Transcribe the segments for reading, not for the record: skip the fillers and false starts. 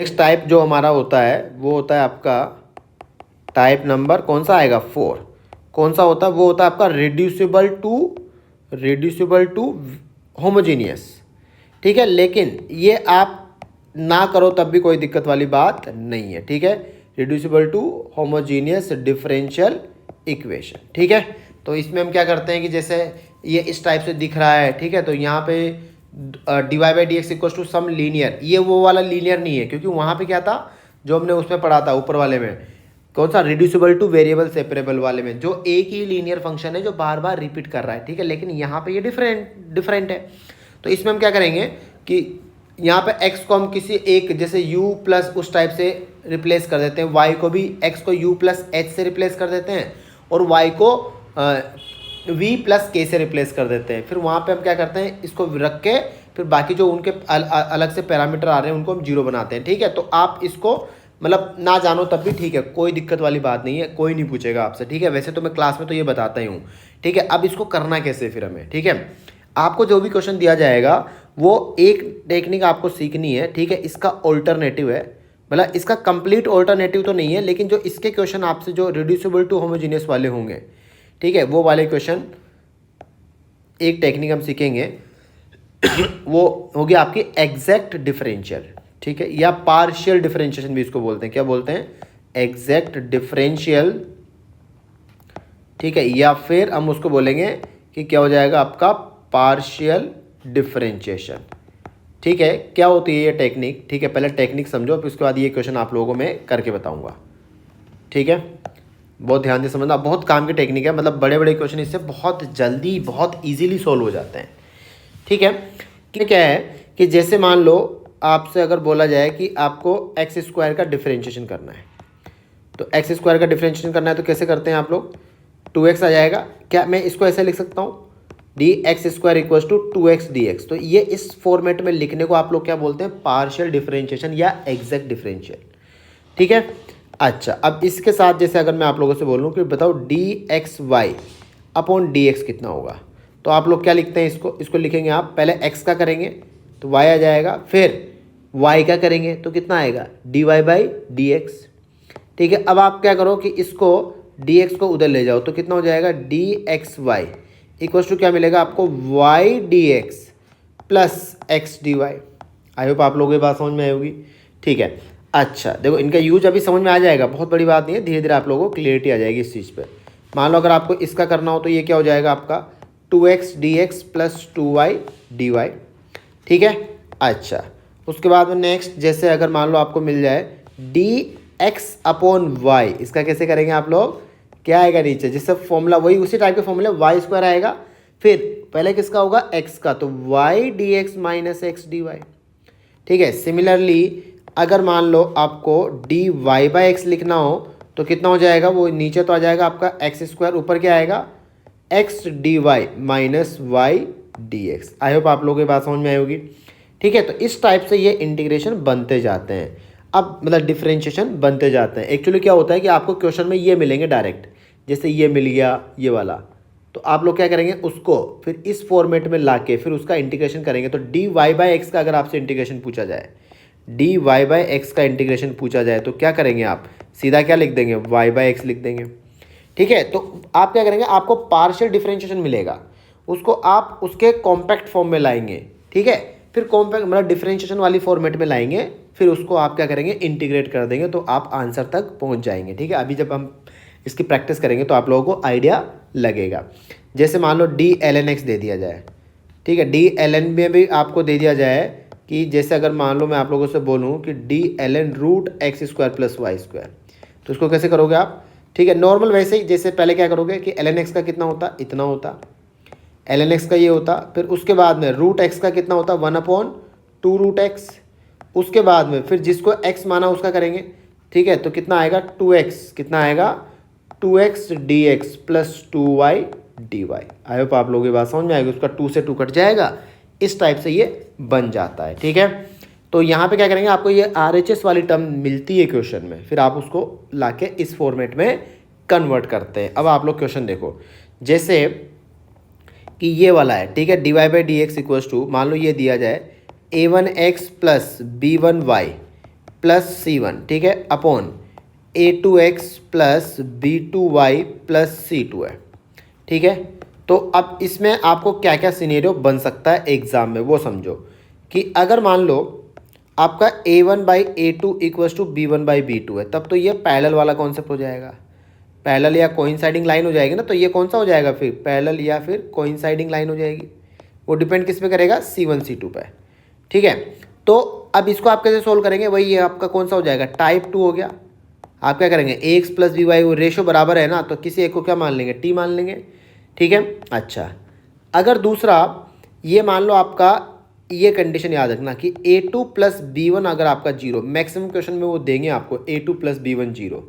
Next type जो हमारा होता है वो होता है आपका टाइप नंबर कौन सा आएगा 4। कौन सा होता है वो होता है आपका रिड्यूसिबल टू होमोजीनियस। ठीक है, लेकिन ये आप ना करो तब भी कोई दिक्कत वाली बात नहीं है। ठीक है, reducible to homogeneous differential equation. ठीक है, तो इसमें हम क्या करते हैं कि जैसे ये इस टाइप से दिख रहा है, ठीक है, तो यहाँ पे dy by d x equal to some linear, ये वो वाला लीनियर नहीं है, क्योंकि वहाँ पे क्या था जो हमने उसमें पढ़ा था ऊपर वाले में, कौन सा रिड्यूसिबल टू वेरिएबल सेपरेबल वाले में, जो एक ही लीनियर फंक्शन है जो बार बार रिपीट कर रहा है। ठीक है, लेकिन यहाँ पे ये डिफरेंट है। तो इसमें हम क्या करेंगे कि यहाँ पे x को हम किसी एक जैसे u प्लस उस टाइप से रिप्लेस कर देते हैं, y को भी x को u प्लस h से रिप्लेस कर देते हैं और y को v प्लस k से रिप्लेस कर देते हैं। फिर वहाँ पे हम क्या करते हैं, इसको रख के फिर बाकी जो उनके अलग से पैरामीटर आ रहे हैं उनको हम जीरो बनाते हैं। ठीक है, तो आप इसको मतलब ना जानो तब भी ठीक है, कोई दिक्कत वाली बात नहीं है, कोई नहीं पूछेगा आपसे। ठीक है, वैसे तो मैं क्लास में तो ये बताता ही हूँ। ठीक है, अब इसको करना कैसे फिर हमें, ठीक है, आपको जो भी क्वेश्चन दिया जाएगा वो एक टेक्निक आपको सीखनी है। ठीक है, इसका ऑल्टरनेटिव है, मतलब इसका कंप्लीट ऑल्टरनेटिव तो नहीं है, लेकिन जो इसके क्वेश्चन आपसे जो रिड्यूसिबल टू होमोजीनियस वाले होंगे, ठीक है, वो वाले क्वेश्चन एक टेक्निक हम सीखेंगे वो होगी आपकी एग्जैक्ट डिफरेंशियल। ठीक है, या पार्शियल डिफरेंशिएशन भी इसको बोलते हैं। क्या बोलते हैं? Exact differential. ठीक है, या फिर हम उसको बोलेंगे कि क्या हो जाएगा आपका पार्शियल डिफरेंशिएशन। ठीक है, क्या होती है ये टेक्निक? ठीक है, पहले टेक्निक समझो, फिर उसके बाद ये क्वेश्चन आप लोगों को मैं करके बताऊंगा। ठीक है, बहुत ध्यान से समझना, बहुत काम की टेक्निक है, मतलब बड़े बड़े क्वेश्चन इससे बहुत जल्दी बहुत इजीली सॉल्व हो जाते हैं। ठीक है, क्या है कि जैसे मान लो आपसे अगर बोला जाए कि आपको एक्स स्क्वायर का डिफरेंशिएशन करना है, तो एक्स स्क्वायर का डिफरेंशिएशन करना है तो कैसे करते हैं आप लोग? 2x आ जाएगा। क्या मैं इसको ऐसे लिख सकता हूँ? D x square equal to 2x dx। तो ये इस फॉर्मेट में लिखने को आप लोग क्या बोलते हैं? पार्शियल डिफरेंशिएशन या एग्जैक्ट डिफरेंशियल। ठीक है, अच्छा, अब इसके साथ जैसे अगर मैं आप लोगों से बोलूँ कि बताओ d x y upon d x कितना होगा, तो आप लोग क्या लिखते हैं? इसको लिखेंगे आप पहले x का करेंगे तो y आ जाएगा, फिर y का करेंगे तो कितना आएगा? dy by d x. ठीक है, अब आप क्या करो कि इसको dx को उधर ले जाओ तो कितना हो जाएगा? D x y equals to क्या मिलेगा आपको? y d x plus x d y. I hope आप लोगों को ये बात समझ में आई होगी। ठीक है, अच्छा देखो, इनका यूज अभी समझ में आ जाएगा, बहुत बड़ी बात नहीं है, धीरे धीरे आप लोगों को क्लियरिटी आ जाएगी इस चीज़ पे। मान लो अगर आपको इसका करना हो तो ये क्या हो जाएगा आपका? 2x dx plus 2y dy। ठीक है, अच्छा, उसके बाद में नेक्स्ट जैसे अगर मान लो आपको मिल जाए dx अपॉन y, इसका कैसे करेंगे आप लोग? क्या आएगा नीचे? जैसे फॉर्मूला वही उसी टाइप के फॉर्मूले, वाई स्क्वायर आएगा, फिर पहले किसका होगा? x का, तो y dx minus x d y. ठीक है, सिमिलरली अगर मान लो आपको डी वाई बाई एक्स लिखना हो तो कितना हो जाएगा? वो नीचे तो आ जाएगा आपका एक्स स्क्वायर, ऊपर क्या आएगा? X d y minus y d x. I hope आप लोगों की बात समझ में आई होगी। ठीक है, तो इस टाइप से ये इंटीग्रेशन बनते जाते हैं, अब मतलब डिफरेंशिएशन बनते जाते हैं। एक्चुअली क्या होता है कि आपको क्वेश्चन में ये मिलेंगे डायरेक्ट, जैसे ये मिल गया ये वाला, तो आप लोग क्या करेंगे? उसको फिर इस फॉर्मेट में ला के फिर उसका इंटीग्रेशन करेंगे। तो डी वाई बाई एक्स का अगर आपसे इंटीग्रेशन पूछा जाए, डी वाई बाई एक्स का इंटीग्रेशन पूछा जाए तो क्या करेंगे आप? सीधा क्या लिख देंगे? वाई बाई एक्स लिख देंगे। ठीक है, तो आप क्या करेंगे? आपको पार्शियल डिफरेंशिएशन मिलेगा, उसको आप उसके कॉम्पैक्ट फॉर्म में लाएंगे। ठीक है, फिर कॉम्पैक्ट मतलब डिफरेंशिएशन वाली फॉर्मेट में लाएंगे, फिर उसको आप क्या करेंगे? इंटीग्रेट कर देंगे, तो आप आंसर तक पहुंच जाएंगे। ठीक है, अभी जब हम इसकी प्रैक्टिस करेंगे तो आप लोगों को आइडिया लगेगा। जैसे मान लो डी एल एन एक्स दे दिया जाए, ठीक है, डी एल एन में भी आपको दे दिया जाए कि जैसे अगर मान लो मैं आप लोगों से बोलूँ कि d l n root x square plus y square, तो इसको कैसे करोगे आप? ठीक है, नॉर्मल वैसे ही, जैसे पहले क्या करोगे कि एल एन एक्स का कितना होता? इतना होता, एल एन एक्स का ये होता, फिर उसके बाद में रूट एक्स का कितना होता? 1/2 रूट एक्स। उसके बाद में फिर जिसको एक्स माना उसका करेंगे। ठीक है, तो कितना आएगा? 2x, कितना आएगा? 2x d x plus 2y d y. I hope आप लोगों की बात समझ में आएगी, उसका 2 से 2 कट जाएगा, इस टाइप से ये बन जाता है। ठीक है, तो यहाँ पे क्या करेंगे? आपको ये RHS वाली टर्म मिलती है क्वेश्चन में, फिर आप उसको लाके इस फॉर्मेट में कन्वर्ट करते हैं। अब आप लोग क्वेश्चन देखो, जैसे कि ये वाला है, ठीक है, d y by d x equals to, मान लो ये दिया जाए a1x plus b1y plus C1, ठीक है, upon A2x plus B2y plus C2 है, ठीक है। तो अब इसमें आपको क्या क्या सिनेरियो बन सकता है एग्ज़ाम में वो समझो कि अगर मान लो आपका A1/A2 इक्वल्स टू B1/B2 है, तब तो ये पैरेलल वाला कॉन्सेप्ट हो जाएगा, पैरेलल या कोइंसाइडिंग लाइन हो जाएगी ना। तो ये कौन सा हो जाएगा फिर, पैरेलल या फिर कोइंसाइडिंग लाइन हो जाएगी। वो डिपेंड किस पे करेगा, C1 C2 पे, ठीक है। तो अब इसको आप कैसे सोल्व करेंगे, वही ये आपका कौन सा हो जाएगा, टाइप 2 हो गया। आप क्या करेंगे, ax प्लस बी वाई, वो रेशो बराबर है ना, तो किसी एक को क्या मान लेंगे, t मान लेंगे, ठीक है। अच्छा, अगर दूसरा ये मान लो आपका, ये कंडीशन याद रखना कि a2 प्लस B1 अगर आपका 0, मैक्सिमम क्वेश्चन में वो देंगे आपको a2 प्लस B1 0,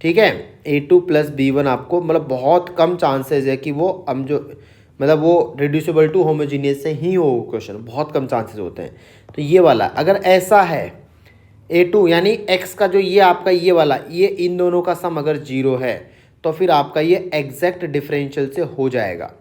ठीक है। A2 प्लस B1 आपको मतलब बहुत कम चांसेस है कि वो हम जो मतलब वो रिड्यूसिबल टू होमोजीनियस से ही हो क्वेश्चन, बहुत कम चांसेस होते हैं। तो ये वाला अगर ऐसा है A2 यानी x का जो ये आपका ये वाला, ये इन दोनों का सम अगर 0 है तो फिर आपका ये एग्जैक्ट डिफरेंशियल से हो जाएगा।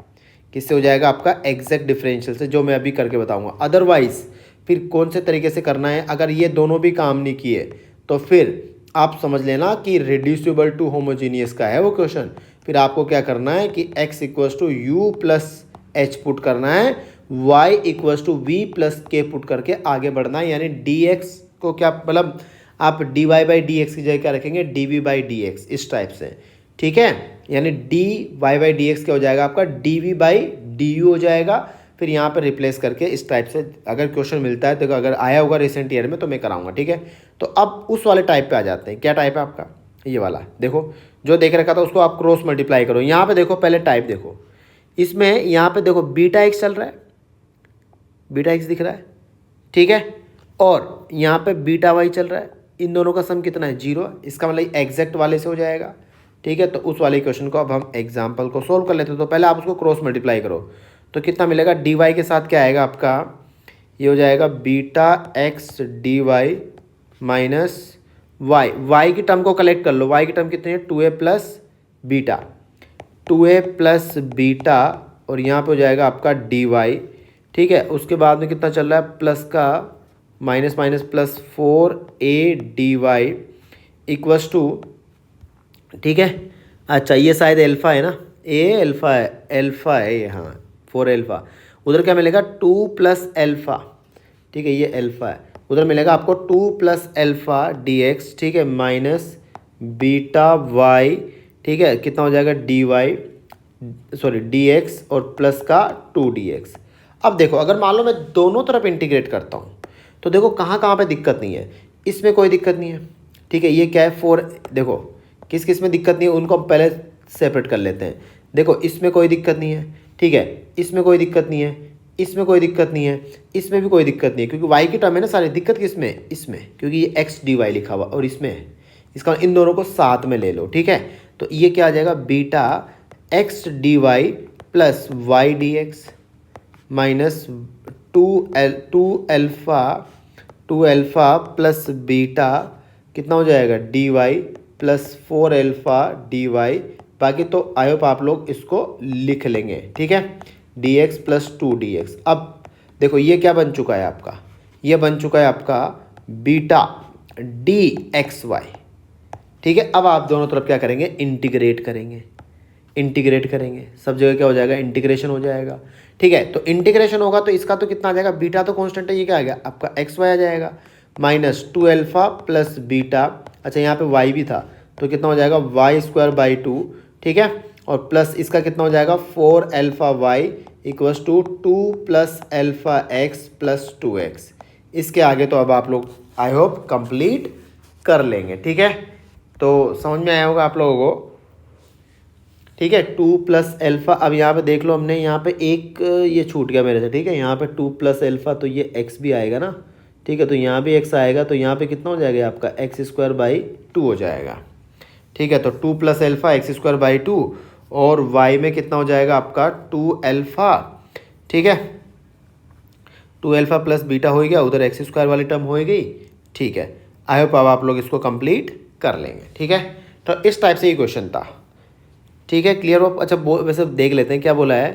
किससे हो जाएगा, आपका एग्जैक्ट डिफरेंशियल से, जो मैं अभी करके बताऊंगा। अदरवाइज फिर कौन से तरीके से करना है, अगर ये दोनों भी काम नहीं किए तो फिर आप समझ लेना कि रिड्यूसिबल टू होमोजीनियस का है वो क्वेश्चन। फिर आपको क्या करना है कि x equals to u plus h put करना है, y equals to v plus k put करके आगे बढ़ना है। यानी dx को क्या मतलब आप dy/dx की जगह क्या रखेंगे, dv/dx, इस टाइप से, ठीक है। यानी dy/dx क्या हो जाएगा आपका, dv/du हो जाएगा। फिर यहाँ पर रिप्लेस करके इस टाइप से अगर क्वेश्चन मिलता है तो अगर आया होगा रिसेंट ईयर में तो मैं कराऊंगा, ठीक है। तो अब उस वाले टाइप पे आ जाते हैं। क्या टाइप है आपका, ये वाला देखो, जो देख रखा था उसको आप क्रॉस मल्टीप्लाई करो। यहाँ पे देखो, पहले टाइप देखो, इसमें यहाँ पे देखो बीटा एक्स चल रहा है, बीटा एक्स दिख रहा है, ठीक है, और यहाँ पे बीटा वाई चल रहा है। इन दोनों का सम कितना है, 0। इसका मतलब एग्जैक्ट वाले से हो जाएगा, ठीक है। तो उस वाले क्वेश्चन को अब हम एग्जाम्पल को सोल्व कर लेते हैं। तो पहले आप उसको क्रॉस मल्टीप्लाई करो, तो कितना मिलेगा, डी वाई के साथ क्या आएगा आपका, ये हो जाएगा beta x d y minus y. Y की टर्म को कलेक्ट कर लो, वाई की टर्म कितनी है, 2a plus beta, 2a plus beta, और यहाँ पे हो जाएगा आपका डी वाई, ठीक है। उसके बाद में कितना चल रहा है, प्लस का minus minus plus 4a d y equals to, ठीक है। अच्छा, ये शायद एल्फा है ना, ए एल्फा है, एल्फा है ये, हाँ 4 एल्फा। उधर क्या मिलेगा, 2 प्लस एल्फा, ठीक है, ये एल्फा है। उधर मिलेगा आपको 2 प्लस एल्फा डी एक्स, ठीक है, माइनस बीटा वाई, ठीक है, कितना हो जाएगा d y, sorry d x, और प्लस का 2 डी एक्स। अब देखो, अगर मान लो मैं दोनों तरफ इंटीग्रेट करता हूँ तो देखो कहाँ कहाँ पे दिक्कत नहीं है, इसमें कोई दिक्कत नहीं है, ठीक है। ये क्या है, 4, देखो किस किस में दिक्कत नहीं है उनको हम पहले सेपरेट कर लेते हैं। देखो इसमें कोई दिक्कत नहीं है, ठीक है, इसमें कोई दिक्कत नहीं है, इसमें कोई दिक्कत नहीं है, इसमें भी कोई दिक्कत नहीं है, क्योंकि y की टर्म है ना सारी। दिक्कत किस में, इसमें, क्योंकि ये एक्स डी वाई लिखा हुआ और इसमें है, इसका इन दोनों को साथ में ले लो, ठीक है। तो ये क्या आ जाएगा, beta x d y plus y d x minus 2 alpha plus beta, कितना हो जाएगा d y plus 4 alpha d y. बाकी तो आई होप आप लोग इसको लिख लेंगे, ठीक है, D x plus 2 D x. अब देखो ये क्या बन चुका है आपका, ये बन चुका है आपका बीटा डी एक्स वाई, ठीक है। अब आप दोनों तरफ क्या करेंगे, इंटीग्रेट करेंगे, इंटीग्रेट करेंगे, सब जगह क्या हो जाएगा, इंटीग्रेशन हो जाएगा, ठीक है। तो इंटीग्रेशन होगा तो इसका तो कितना आ जाएगा, बीटा तो कांस्टेंट है, ये क्या आ गया आपका एक्स वाई आ जाएगा, माइनस 2 एल्फा प्लस बीटा। अच्छा, यहाँ पे वाई भी था तो कितना हो जाएगा, वाई स्क्वायर बाई 2, ठीक है, और प्लस इसका कितना हो जाएगा, 4 alpha y equals to 2 plus alpha x plus 2x। इसके आगे तो अब आप लोग आई होप कंप्लीट कर लेंगे, ठीक है। तो समझ में आया होगा आप लोगों को, ठीक है। 2 प्लस एल्फा, अब यहाँ पे देख लो, हमने यहाँ पे एक ये छूट गया मेरे से, ठीक है। यहाँ पे 2 प्लस एल्फा तो ये x भी आएगा ना, ठीक है, तो यहाँ भी x आएगा, तो यहाँ पे कितना हो जाएगा आपका एक्स स्क्वायर बाई 2 हो जाएगा, ठीक है। तो 2 plus alpha x square by 2, और y में कितना हो जाएगा आपका 2 एल्फा, ठीक है, 2 एल्फा प्लस बीटा हो गया, उधर एक्स स्क्वायर वाली टर्म हो गई, ठीक है। आई होप अब आप लोग इसको कंप्लीट कर लेंगे, ठीक है। तो इस टाइप से ये क्वेश्चन था, ठीक है, क्लियर हो। अच्छा, वैसे देख लेते हैं क्या बोला है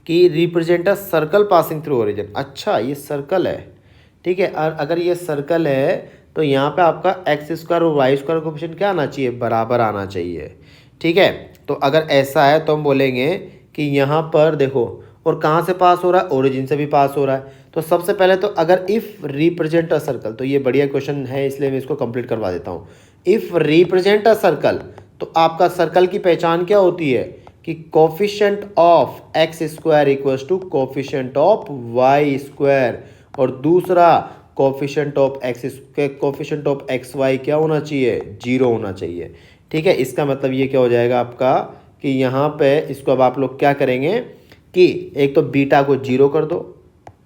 कि represent a circle passing through origin. अच्छा, ये सर्कल है, ठीक है, और अगर ये सर्कल है तो यहाँ पे आपका एक्स स्क्वायर और वाई स्क्वायर कोफिशिएंट क्या आना चाहिए, बराबर आना चाहिए। ठीक है, तो अगर ऐसा है तो हम बोलेंगे कि यहाँ पर देखो, और कहाँ से पास हो रहा है, ओरिजिन से भी पास हो रहा है। तो सबसे पहले तो अगर इफ़ रिप्रेजेंट अ सर्कल, तो ये बढ़िया क्वेश्चन है इसलिए मैं इसको कंप्लीट करवा देता हूँ। इफ़ रिप्रेजेंट अ सर्कल, तो आपका सर्कल की पहचान क्या होती है कि coefficient of x square equals to coefficient of y square, और दूसरा कोफिशिएंट ऑफ एक्स वाई क्या होना चाहिए, 0 होना चाहिए। ठीक है, इसका मतलब ये क्या हो जाएगा आपका कि यहाँ पे इसको अब आप लोग क्या करेंगे कि एक तो बीटा को 0 कर दो,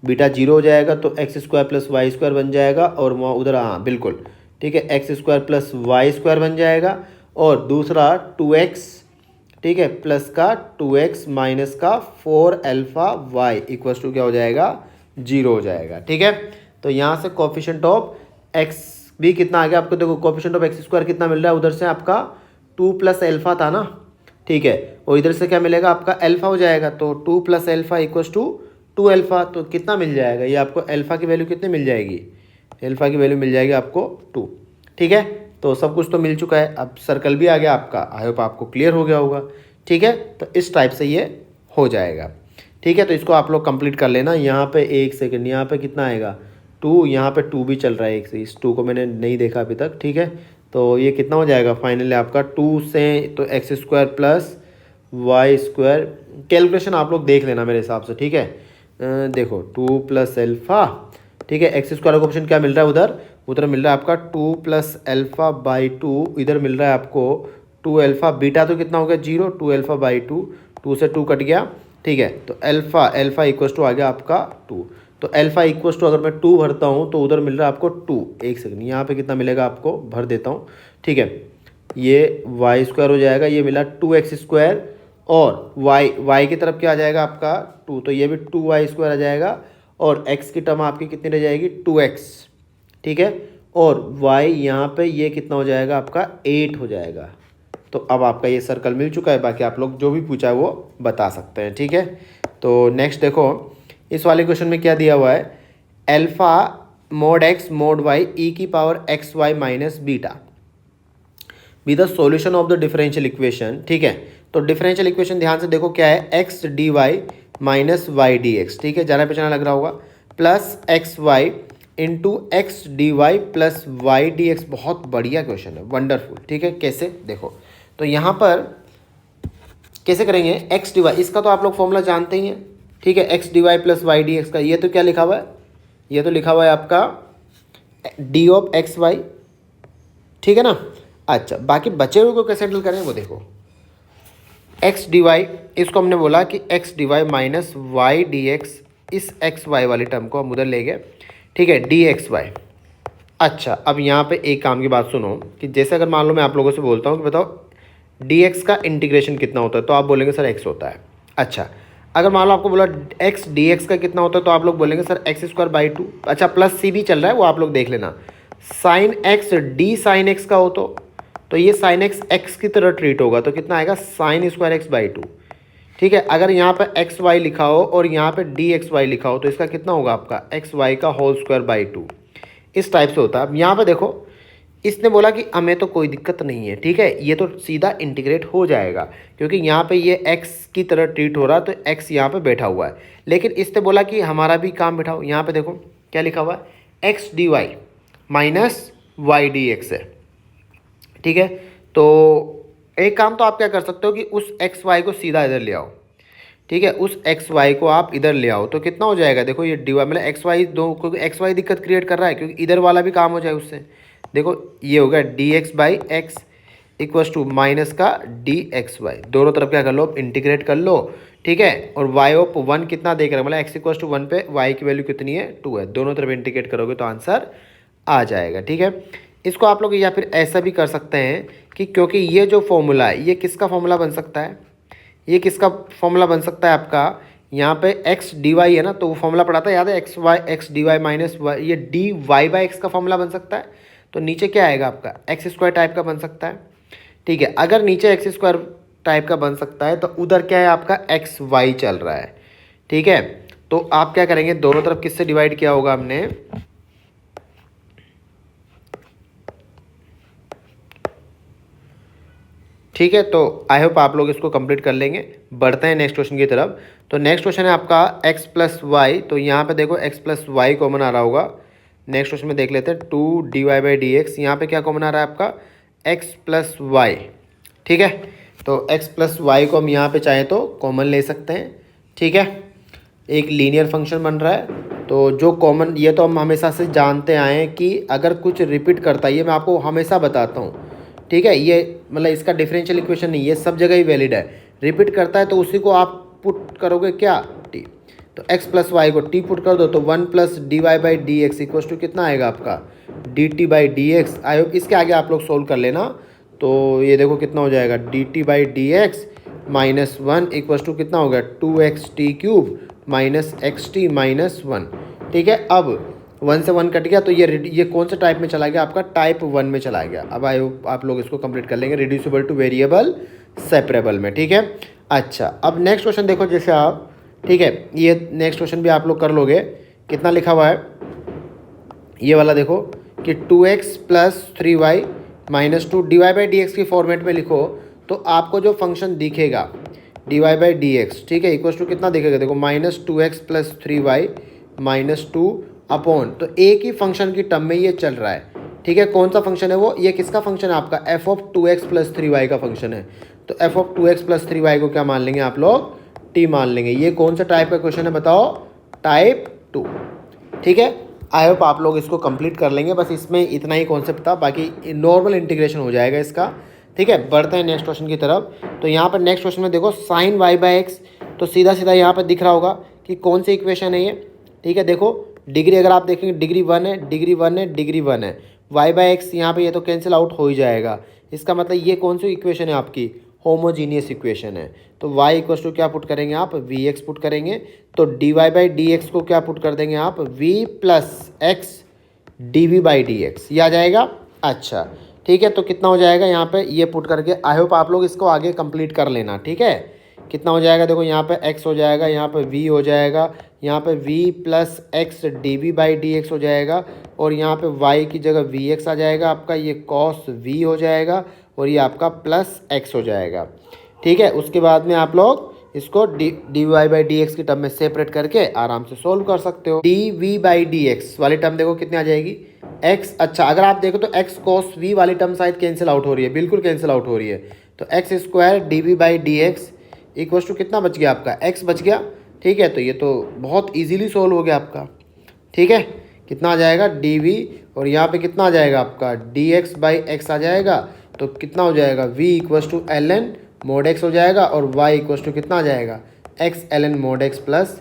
बीटा 0 हो जाएगा तो x square plus y square बन जाएगा, और वहाँ उधर हाँ बिल्कुल ठीक है, x square plus y square बन जाएगा, और दूसरा 2x, ठीक है, प्लस का 2x माइनस का 4 अल्फा वाई इक्वल्स टू क्या हो जाएगा, 0 हो जाएगा। ठीक है, तो यहाँ से कोफिशिएंट ऑफ एक्स भी कितना आ गया आपको, देखो कोफिशिएंट ऑफ एक्स स्क्वायर कितना मिल रहा है, उधर से आपका 2 प्लस अल्फा था ना, ठीक है, और इधर से क्या मिलेगा आपका अल्फा हो जाएगा, तो 2 plus alpha equals to 2 alpha, तो कितना मिल जाएगा ये आपको, अल्फा की वैल्यू कितनी मिल जाएगी, अल्फा की वैल्यू मिल जाएगी आपको 2। ठीक है, तो सब कुछ तो मिल चुका है, अब सर्कल भी आ गया आपका, आई होप आपको क्लियर हो गया होगा। ठीक है, तो इस टाइप से ये हो जाएगा। ठीक है, तो इसको आप लोग कंप्लीट कर लेना। यहाँ पे 1 सेकंड, यहाँ पे कितना आएगा 2, यहाँ पे 2 भी चल रहा है, एक से इस 2 को मैंने नहीं देखा अभी तक। ठीक है, तो ये कितना हो जाएगा फाइनली आपका 2 से, तो x square plus y square, calculation आप लोग देख लेना मेरे हिसाब से। ठीक है, देखो 2 प्लस अल्फा, ठीक है, एक्स स्क्वायर का ऑप्शन क्या मिल रहा है उधर, उधर मिल रहा है आपका 2 प्लस अल्फा बाई 2, इधर मिल रहा है आपको 2 अल्फा, बीटा तो कितना हो गया 0, 2 अल्फा बाई 2, 2 से 2 कट गया। ठीक है, तो अल्फा इक्वल्स टू आ गया आपका 2, तो अल्फा इक्वल्स टू अगर मैं 2 भरता हूँ तो उधर मिल रहा है आपको 2, एक सेकंड यहाँ पे कितना मिलेगा आपको भर देता हूँ। ठीक है, ये वाई स्क्वायर हो जाएगा, ये मिला 2x स्क्वायर, और वाई की तरफ क्या आ जाएगा आपका 2, तो ये भी 2y स्क्वायर आ जाएगा, और x की टर्म आपकी कितनी रह जाएगी 2x। ठीक है, और y यहाँ पे ये कितना हो जाएगा आपका 8 हो जाएगा। तो अब आपका ये सर्कल मिल चुका है, बाकी आप लोग जो भी पूछा है वो बता सकते हैं। ठीक है, तो नेक्स्ट देखो इस वाले क्वेश्चन में क्या दिया हुआ है, alpha mod x mod y e की power x y minus beta be the solution of the differential equation. ठीक है, तो डिफरेंशियल इक्वेशन ध्यान से देखो क्या है, x d y minus y d x, ठीक है, जाना पहचाना लग रहा होगा, plus x y into x d y plus y d x. बहुत बढ़िया क्वेश्चन है, वंडरफुल। ठीक है, कैसे देखो, तो यहाँ पर कैसे करेंगे, एक्स डी वाई, इसका तो आप लोग फॉर्मूला जानते ही हैं। ठीक है, x d y plus y d x का, ये तो क्या लिखा हुआ है, ये तो लिखा हुआ है आपका डी ऑफ एक्स वाई। ठीक है ना, अच्छा बाकी बचे हुए को कैसे हैंडल करें वो देखो, एक्स डी वाई, इसको हमने बोला कि x d y minus y d x, इस एक्स वाई वाली टर्म को हम उधर ले गए। ठीक है, डी एक्स वाई। अच्छा अब यहाँ पे एक काम की बात सुनो कि जैसे अगर मान लो मैं आप लोगों से बोलता हूँ कि बताओ डी एक्स का इंटीग्रेशन कितना होता है, तो आप बोलेंगे सर एक्स होता है। अच्छा अगर मान लो आपको बोला एक्स डी एक्स का कितना होता है, तो आप लोग बोलेंगे सर एक्स स्क्वायर बाई 2। अच्छा प्लस सी भी चल रहा है, वो आप लोग देख लेना। Sine x D sine x का हो तो ये साइन एक्स एक्स की तरह ट्रीट होगा, तो कितना आएगा साइन स्क्वायर एक्स बाई 2। ठीक है, अगर यहाँ पर एक्स वाई लिखा हो और यहाँ पे डी एक्स वाई लिखा हो, तो इसका कितना होगा आपका एक्स वाई का होल स्क्वायर बाई 2। इस टाइप से होता है। अब यहाँ पे देखो इसने बोला कि हमें तो कोई दिक्कत नहीं है। ठीक है, ये तो सीधा इंटीग्रेट हो जाएगा क्योंकि यहाँ पे ये x की तरह ट्रीट हो रहा है, तो x यहाँ पे बैठा हुआ है। लेकिन इसने बोला कि हमारा भी काम बैठाओ, यहाँ पे देखो क्या लिखा हुआ है, x d y minus y d x है। ठीक है, तो एक काम तो आप क्या कर सकते हो कि उस एक्स वाई को सीधा इधर ले आओ। ठीक है, उस एक्स वाई को आप इधर ले आओ, तो कितना हो जाएगा, देखो ये डी वाई मतलब एक्स वाई दो, क्योंकि एक्स वाई दिक्कत क्रिएट कर रहा है, क्योंकि इधर वाला भी काम हो जाए उससे। देखो ये हो गया d x by x equals to minus का डी एक्स वाई, दोनों तरफ क्या कर लो इंटीग्रेट कर लो। ठीक है, और वाई ऑफ 1 कितना देख रहे हैं, मतलब एक्स इक्वल्स टू 1 पे वाई की वैल्यू कितनी है 2 है, दोनों तरफ इंटीग्रेट करोगे तो आंसर आ जाएगा। ठीक है, इसको आप लोग या फिर ऐसा भी कर सकते हैं कि क्योंकि ये जो फॉर्मूला है ये किसका फॉर्मूला बन सकता है, ये किसका फॉर्मूला बन सकता है आपका, यहाँ पे एक्स डी वाई है ना, तो वो फॉर्मूला पढ़ा था याद है, x d y minus y, ये डी वाई बाई एक्स का फॉर्मूला बन सकता है। तो नीचे क्या आएगा आपका एक्स स्क्वायर टाइप का बन सकता है। ठीक है, अगर नीचे एक्स स्क्वायर टाइप का बन सकता है तो उधर क्या है आपका एक्स वाई चल रहा है। ठीक है, तो आप क्या करेंगे, दोनों तरफ किससे डिवाइड किया होगा हमने, ठीक है, तो आई होप आप लोग इसको कंप्लीट कर लेंगे। बढ़ते हैं नेक्स्ट क्वेश्चन की तरफ। तो नेक्स्ट क्वेश्चन है आपका x प्लस वाई। तो यहाँ पे देखो x प्लस वाई कॉमन आ रहा होगा। नेक्स्ट क्वेश्चन में देख लेते हैं 2 dy/dx। यहाँ पे क्या कॉमन आ रहा है आपका x प्लस वाई। ठीक है, तो x प्लस वाई को हम यहाँ पे चाहें तो कॉमन ले सकते हैं। ठीक है, एक लीनियर फंक्शन बन रहा है। तो जो कॉमन, ये तो हम हमेशा से जानते आए हैं कि अगर कुछ रिपीट करता है, ये मैं आपको हमेशा बताता हूँ। ठीक है, ये मतलब इसका डिफरेंशियल इक्वेशन नहीं, ये सब जगह ही वैलिड है। रिपीट करता है तो उसी को आप पुट करोगे क्या, टी। तो x प्लस वाई को t पुट कर दो तो 1 प्लस dy/dx इक्वल टू कितना आएगा आपका dt/dx। आई होप इसके आगे आप लोग सोल्व कर लेना। तो ये देखो कितना हो जाएगा dt/dx माइनस 1 इक्वल टू कितना हो गया 2xt³ माइनस xt माइनस 1। ठीक है, अब 1 से 1 कट गया तो ये कौन से टाइप में चला गया आपका टाइप 1 में चला गया। अब आई होप आप लोग इसको कंप्लीट कर लेंगे रिड्यूसिबल टू वेरिएबल सेपरेबल में। ठीक है, अच्छा अब नेक्स्ट क्वेश्चन देखो जैसे आप, ठीक है, ये नेक्स्ट क्वेश्चन भी आप लोग कर लोगे। कितना लिखा हुआ है ये वाला देखो कि 2x plus 3y minus 2 dy/dx की फॉर्मेट में लिखो तो आपको जो फंक्शन दिखेगा dy/dx, ठीक है, इक्वल टू कितना दिखेगा देखो -2x plus 3y minus 2 upon, तो एक ही फंक्शन की टर्म में ये चल रहा है। ठीक है, कौन सा फंक्शन है वो, ये किसका फंक्शन है आपका f(2x प्लस 3y) का फंक्शन है। तो f(2x प्लस 3y) को क्या मान लेंगे आप लोग t मान लेंगे। ये कौन सा टाइप का क्वेश्चन है बताओ, टाइप 2। ठीक है, आई होप आप लोग इसको कंप्लीट कर लेंगे। बस इसमें इतना ही कॉन्सेप्ट था, बाकी नॉर्मल इंटीग्रेशन हो जाएगा इसका। ठीक है, बढ़ते हैं नेक्स्ट क्वेश्चन की तरफ। तो यहाँ पर नेक्स्ट क्वेश्चन में देखो sin y/x, तो सीधा सीधा यहाँ पर दिख रहा होगा कि कौन सी इक्वेशन है ये। ठीक है, देखो डिग्री अगर आप देखेंगे डिग्री 1 है, डिग्री 1 है, डिग्री 1 है। y/x यहाँ पे ये तो कैंसिल आउट हो ही जाएगा। इसका मतलब ये कौन सी इक्वेशन है आपकी, होमोजीनियस इक्वेशन है। तो y इक्वल टू क्या पुट करेंगे आप, vx पुट करेंगे। तो dy/dx को क्या पुट कर देंगे आप, v प्लस x dv/dx, ये आ जाएगा। अच्छा ठीक है, तो कितना हो जाएगा यहाँ पे ये पुट करके। आई होप आप लोग इसको आगे कंप्लीट कर लेना। ठीक है, कितना हो जाएगा देखो यहाँ पे x हो जाएगा, यहाँ पे v हो जाएगा, यहाँ पे v प्लस x dv/dx हो जाएगा, और यहाँ पे y की जगह vx आ जाएगा आपका, ये cos v हो जाएगा, और ये आपका प्लस x हो जाएगा। ठीक है, उसके बाद में आप लोग इसको dy/dx की टर्म में सेपरेट करके आराम से सोल्व कर सकते हो। dv/dx वाली टर्म देखो कितनी आ जाएगी x। अच्छा अगर आप देखो तो x cos v वाली टर्म शायद कैंसिल आउट हो रही है, बिल्कुल कैंसिल आउट हो रही है। तो x² dv/dx इक्वल टू कितना बच गया आपका, x बच गया। ठीक है, तो ये तो बहुत इजीली सोल्व हो गया आपका। ठीक है, कितना आ जाएगा dv, और यहाँ पे कितना आ जाएगा आपका dx/x आ जाएगा। तो कितना हो जाएगा v equal to ln mod x हो जाएगा, और y इक्वल टू कितना आ जाएगा x ln mod x plus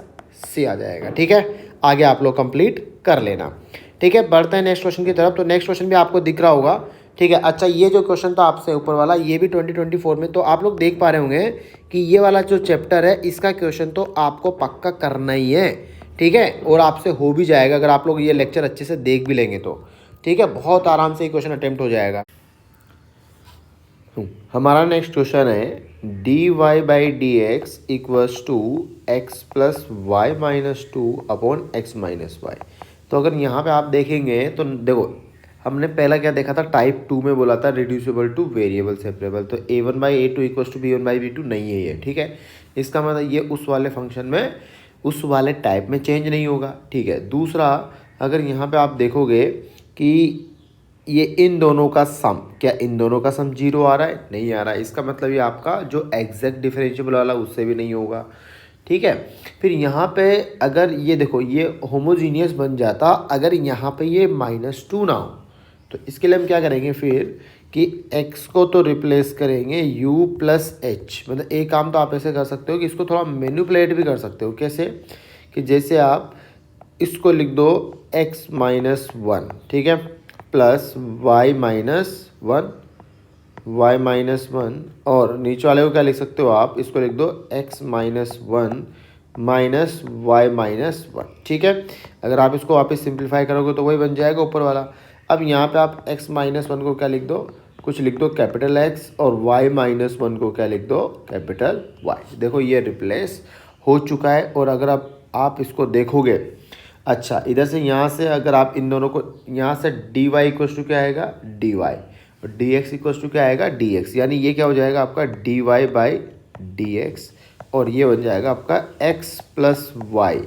c आ जाएगा। ठीक है, आगे आप लोग कंप्लीट कर लेना। ठीक है, बढ़ते हैं नेक्स्ट क्वेश्चन की तरफ। तो नेक्स्ट क्वेश्चन भी आपको दिख रहा होगा। ठीक है, अच्छा ये जो क्वेश्चन था आपसे ऊपर वाला, ये भी 2024 में, तो आप लोग देख पा रहे होंगे कि ये वाला जो चैप्टर है इसका क्वेश्चन तो आपको पक्का करना ही है। ठीक है, और आपसे हो भी जाएगा अगर आप लोग ये लेक्चर अच्छे से देख भी लेंगे तो। ठीक है, बहुत आराम से ये क्वेश्चन अटेम्प्ट हो जाएगा। हमारा नेक्स्ट क्वेश्चन है dy/dx equals to x plus y minus 2 upon x minus y. तो अगर यहाँ पे आप देखेंगे तो देखो हमने पहला क्या देखा था, टाइप 2 में बोला था रिड्यूसिबल टू वेरिएबल सेपरेबल। तो a1/a2 इक्वल्स टू b1/b2 नहीं है ये। ठीक है, इसका मतलब ये उस वाले फंक्शन में उस वाले टाइप में चेंज नहीं होगा। ठीक है, दूसरा अगर यहाँ पे आप देखोगे कि ये इन दोनों का सम, क्या इन दोनों का सम 0 आ रहा है, नहीं आ रहा है। इसका मतलब ये आपका जो एग्जैक्ट डिफरेंशिएबल वाला उससे भी नहीं होगा। ठीक है, फिर यहाँ पे अगर ये देखो ये होमोजीनियस बन जाता अगर यहाँ पे ये -2 ना हो, तो इसके लिए हम क्या करेंगे फिर कि x को तो रिप्लेस करेंगे u प्लस h। मतलब एक काम तो आप ऐसे कर सकते हो कि इसको थोड़ा मैनिपुलेट भी कर सकते हो। कैसे कि जैसे आप इसको लिख दो x माइनस 1, ठीक है, प्लस y माइनस 1, और नीचे वाले को क्या लिख सकते हो आप, इसको लिख दो x minus 1 minus y minus 1। ठीक है, अगर आप इसको वापस सिंप्लीफाई करोगे तो वही बन जाएगा ऊपर वाला। अब यहाँ पे आप x माइनस 1 को क्या लिख दो, कुछ लिख दो कैपिटल X, और y माइनस 1 को क्या लिख दो कैपिटल Y। देखो ये रिप्लेस हो चुका है। और अगर आप इसको देखोगे, अच्छा इधर से यहाँ से अगर आप इन दोनों को यहाँ से dy इक्वल टू क्या आएगा dy, और डी एक्स इक्वल टू क्या आएगा डी एक्स, यानी ये क्या हो जाएगा आपका d y by d x, और ये बन जाएगा आपका x plus y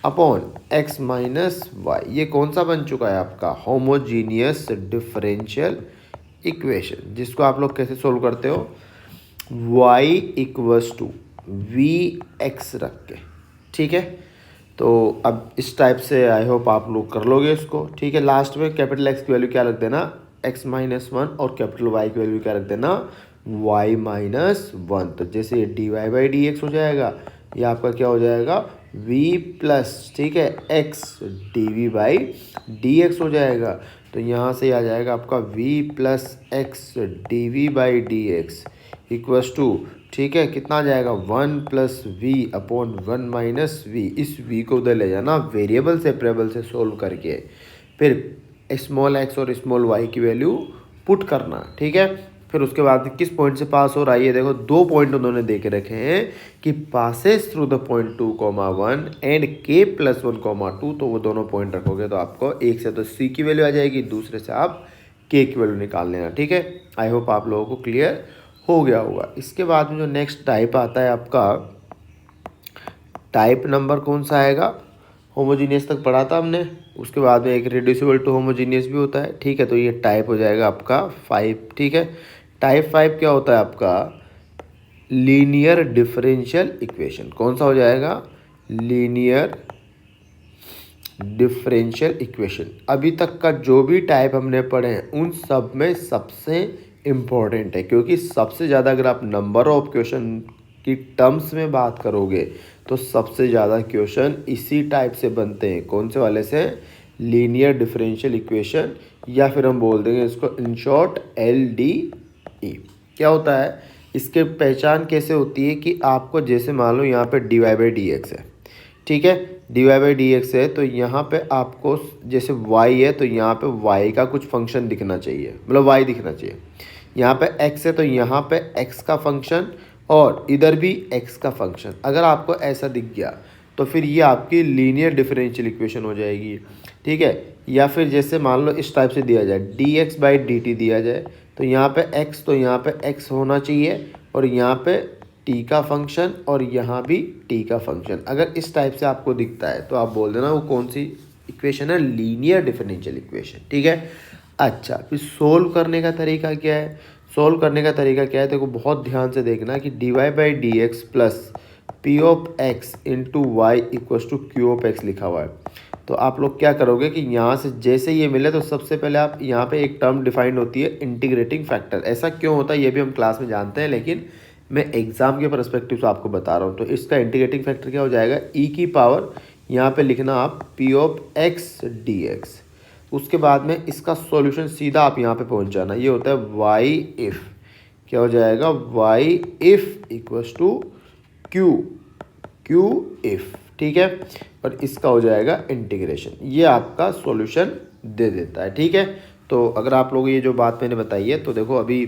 upon x minus y. ये कौन सा बन चुका है आपका होमोजीनियस डिफरेंशियल इक्वेशन, जिसको आप लोग कैसे सोल्व करते हो y equals to v x रख के, ठीक है। तो अब इस टाइप से आई होप आप लोग कर लोगे इसको, ठीक है। लास्ट में कैपिटल एक्स की वैल्यू क्या रख देना x माइनस वन, और कैपिटल y की वैल्यू क्या रख देना y माइनस वन। तो जैसे ये d y by d x हो जाएगा, ये आपका क्या हो जाएगा v प्लस, ठीक है, x d v by d x हो जाएगा। तो यहाँ से आ जाएगा आपका v plus x d v by d x equals to, ठीक है, कितना आ जाएगा 1 plus v upon 1 minus v. इस v को उधर ले जाना वेरिएबल सेपरेबल से सोल्व करके, फिर स्मॉल x और स्मॉल y की वैल्यू पुट करना, ठीक है। फिर उसके बाद किस पॉइंट से पास हो रहा है, ये देखो 2 पॉइंट उन्होंने दे के रखे हैं कि passes through the point 2,1 and k plus 1,2। तो वो दोनों पॉइंट रखोगे तो आपको एक से तो c की वैल्यू आ जाएगी, दूसरे से आप k की वैल्यू निकाल लेना, ठीक है। आई होप आप लोगों को क्लियर हो गया होगा। इसके बाद में जो नेक्स्ट टाइप आता है आपका, टाइप नंबर कौन सा आएगा, होमोजीनियस तक पढ़ा था हमने, उसके बाद में एक रिड्यूसिबल टू होमोजीनियस भी होता है, ठीक है। तो ये टाइप हो जाएगा आपका 5, ठीक है। टाइप 5 क्या होता है आपका लीनियर डिफरेंशियल इक्वेशन। कौन सा हो जाएगा लीनियर डिफरेंशियल इक्वेशन। अभी तक का जो भी टाइप हमने पढ़े हैं उन सब में सबसे इम्पोर्टेंट है, क्योंकि सबसे ज़्यादा अगर आप नंबर ऑफ क्वेश्चन की टर्म्स में बात करोगे तो सबसे ज़्यादा क्वेश्चन इसी टाइप से बनते हैं। कौन से वाले से, लीनियर डिफरेंशियल इक्वेशन, या फिर हम बोल देंगे इसको इन शॉर्ट LDE। क्या होता है, इसके पहचान कैसे होती है कि आपको जैसे मान लो यहाँ पे d y by d x है, ठीक है, d y by d x है, तो यहाँ पे आपको जैसे y है तो यहाँ पे y का कुछ फंक्शन दिखना चाहिए, मतलब y दिखना चाहिए। यहाँ पे x है तो यहाँ पे x का फंक्शन, और इधर भी x का फंक्शन। अगर आपको ऐसा दिख गया तो फिर ये आपकी लीनियर डिफरेंशियल इक्वेशन हो जाएगी, ठीक है। या फिर जैसे मान लो इस टाइप से दिया जाए D x by D T दिया जाए, तो यहाँ पे x, तो यहाँ पे x होना चाहिए, और यहाँ पे t का फंक्शन, और यहाँ भी t का फंक्शन। अगर इस टाइप से आपको दिखता है तो आप बोल देना वो कौन सी इक्वेशन है, लीनियर डिफरेंशियल इक्वेशन, ठीक है। अच्छा, फिर सोल्व करने का तरीका क्या है, सोल्व करने का तरीका क्या है, देखो बहुत ध्यान से देखना कि d y by d x plus p of x into y equals to q of x लिखा हुआ है। तो आप लोग क्या करोगे कि यहाँ से जैसे ये मिले तो सबसे पहले आप यहाँ पे एक टर्म डिफाइंड होती है इंटीग्रेटिंग फैक्टर। ऐसा क्यों होता है ये भी हम क्लास में जानते हैं, लेकिन मैं एग्जाम के परस्पेक्टिव से आपको बता रहा हूँ। तो इसका इंटीग्रेटिंग फैक्टर क्या हो जाएगा, ई की पावर यहाँ पे लिखना आप P of x D x. उसके बाद में इसका सॉल्यूशन सीधा आप यहाँ पे पहुँच जाना, ये होता है वाई इफ़, क्या हो जाएगा y f equals to q f, ठीक है। और इसका हो जाएगा इंटीग्रेशन, ये आपका सॉल्यूशन दे देता है, ठीक है। तो अगर आप लोग ये जो बात मैंने बताई है, तो देखो अभी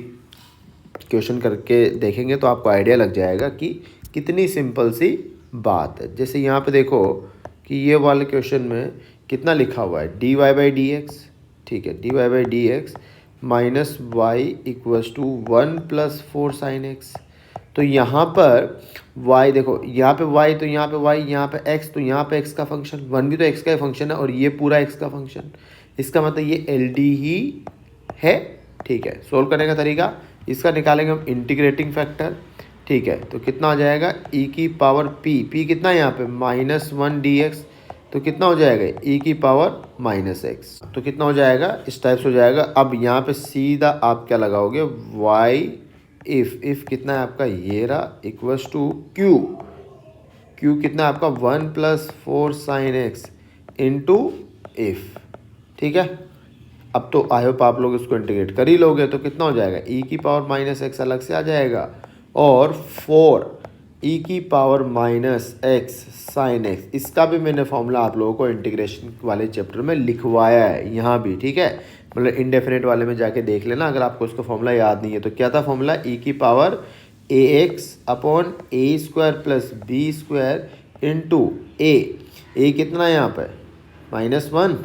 क्वेश्चन करके देखेंगे तो आपको आइडिया लग जाएगा कि कितनी सिंपल सी बात है। जैसे यहाँ पे देखो कि ये वाले क्वेश्चन में कितना लिखा हुआ है d y by d x, ठीक है, d y by d x minus y equals to 1 plus 4 sine x. तो यहाँ पर y देखो, यहाँ पे y तो यहाँ पे y, यहाँ पे x तो यहाँ पे x का फंक्शन, 1 भी तो x का ही फंक्शन है, और ये पूरा x का फंक्शन। इसका मतलब ये LD ही है, ठीक है। सोल्व करने का तरीका, इसका निकालेंगे हम इंटीग्रेटिंग फैक्टर, ठीक है। तो कितना हो जाएगा e की पावर p कितना है यहाँ पे -1 dx, तो कितना हो जाएगा e की पावर -x, तो कितना हो जाएगा इस टाइप से हो जाएगा। अब यहाँ पे सीधा आप क्या लगाओगे y इफ़ कितना है आपका ये रहा इक्वल्स टू क्यू कितना है आपका 1 plus 4 sine x into if, ठीक है। अब तो आई होप आप लोग इसको इंटीग्रेट कर ही लोगे, तो कितना हो जाएगा e की पावर -x अलग से आ जाएगा, और 4 e की पावर -x साइन x, इसका भी मैंने फॉर्मूला आप लोगों को इंटीग्रेशन वाले चैप्टर में लिखवाया है यहाँ भी, ठीक है। मतलब इंडेफिनेट वाले में जाके देख लेना अगर आपको उसका फॉर्मूला याद नहीं है। तो क्या था फॉर्मूला, e की power ax upon a square plus b square into a कितना है यहाँ पे -1